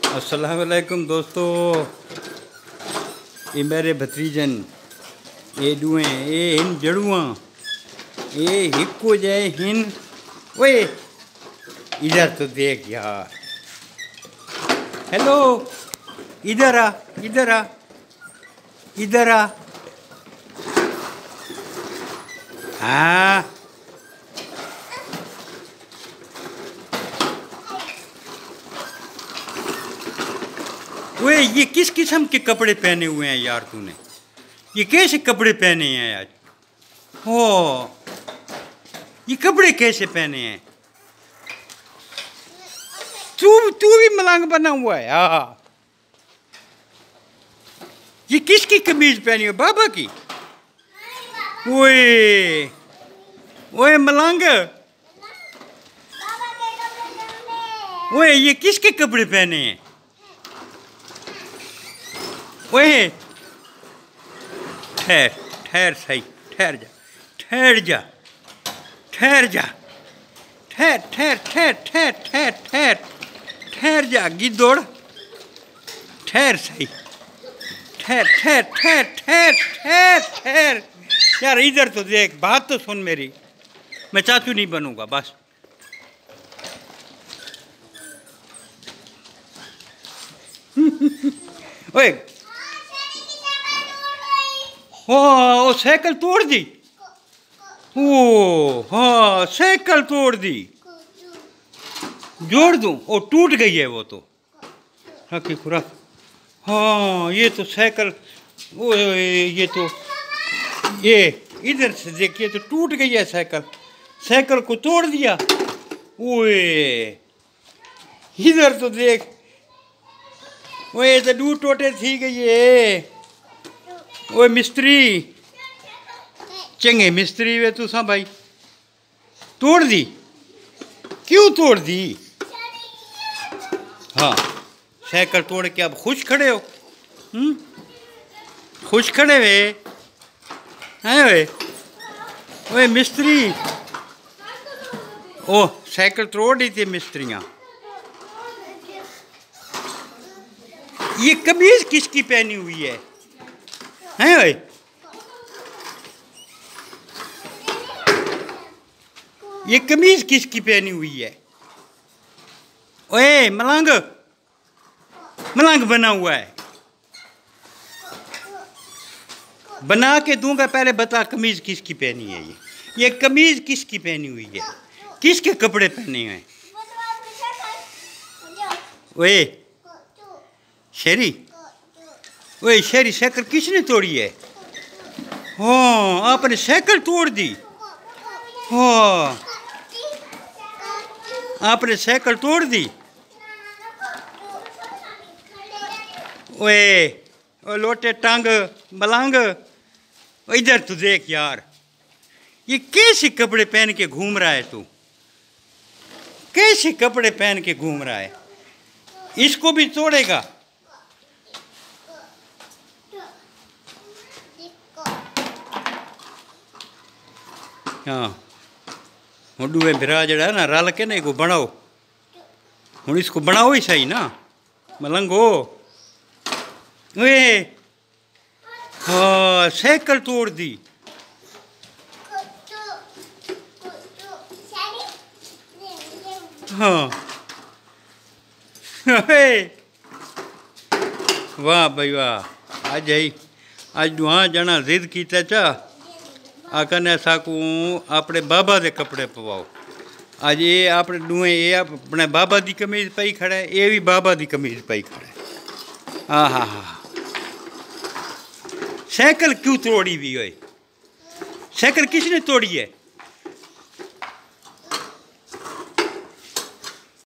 अस्सलाम वालेकुम दोस्तों, ये मेरे भतीजन ये दुए ये हिन जड़ुआ ये हिक्को जाए हिन। ओए इधर तो देख यार। हेलो, इधर आ, इधर आ, इधर आ। हाँ वे ये किस किस्म के कपड़े पहने हुए हैं यार तूने? ये कैसे कपड़े पहने हैं आज? हो ये कपड़े कैसे पहने हैं? तू भी मलंग बना हुआ है। हाँ, ये किसकी कमीज पहनी है? बाबा की? ओए ओए मलंग, ओए ये किसके कपड़े पहने हैं? ओए ठहर ठहर सही, ठहर जा, ठहर जा, ठहर जा, ठहर ठहर ठहर ठहर ठहर ठहर ठहर जा गिद्धोड़, ठहर सही, ठहर ठहर ठहर ठहर ठहर ठहर। यार इधर तो देख, बात तो सुन मेरी। मैं चाचू नहीं बनूंगा बस। ओए ओ साइकिल तोड़ दी। ओ हाँ, साइकिल तोड़ दी। जोड़ दूं? ओ टूट गई है वो तो। रखी खुरा। हाँ ये तो साइकिल, ओ ये तो ये इधर से देखिए तो टूट गई है साइकिल। साइकिल को तोड़ दिया। ओए इधर तो देख, ओए तो दू टोटे थी गई है। ओए मिस्त्री, चंगे मिस्त्री वे तू सा भाई, तोड़ दी? क्यों तोड़ दी? हाँ साइकिल तोड़ के अब खुश खड़े हो? खुश खड़े वे हैं वे? ओए मिस्त्री, ओ साइकिल तोड़ दी थी मिस्त्रियाँ। ये कमीज किसकी पहनी हुई है? हैं भाई? ये कमीज किसकी पहनी हुई है? ओए मलंग, मलंग बना हुआ है। बना के दूंगा, पहले बता कमीज किसकी पहनी है? ये कमीज किसकी पहनी हुई है? किसके कपड़े पहने हैं? ओए शेरी, ओए शेरी साइकिल किसने तोड़ी है? हाँ आपने साइकिल तोड़ दी। हाँ आपने साइकिल तोड़ दी। ओए ओ लोटे टांग मलंग, इधर तू देख यार। ये कैसे कपड़े पहन के घूम रहा है तू? कैसे कपड़े पहन के घूम रहा है? इसको भी तोड़ेगा? हाँ हूँ दुए बिरा जड़ा ना रल के ना को बनाओ। हूँ इसको बनाओ ही सही ना मलंगो। ओए हाँ साइकिल तोड़ दी। हाँ वाह भाई वाह। आज ही आज दुआ जना जिद किया चा आखने साकू अपने बाबा के कपड़े पवाओ। आज ये अपने दुए ये अपने बाबा की कमीज पाई खड़ा है, ये भी बाबा की कमीज पाई खड़ा है। हाँ हाँ हाँ साइकिल क्यों तोड़ी भी? ओए साइकिल किसने तोड़ी है?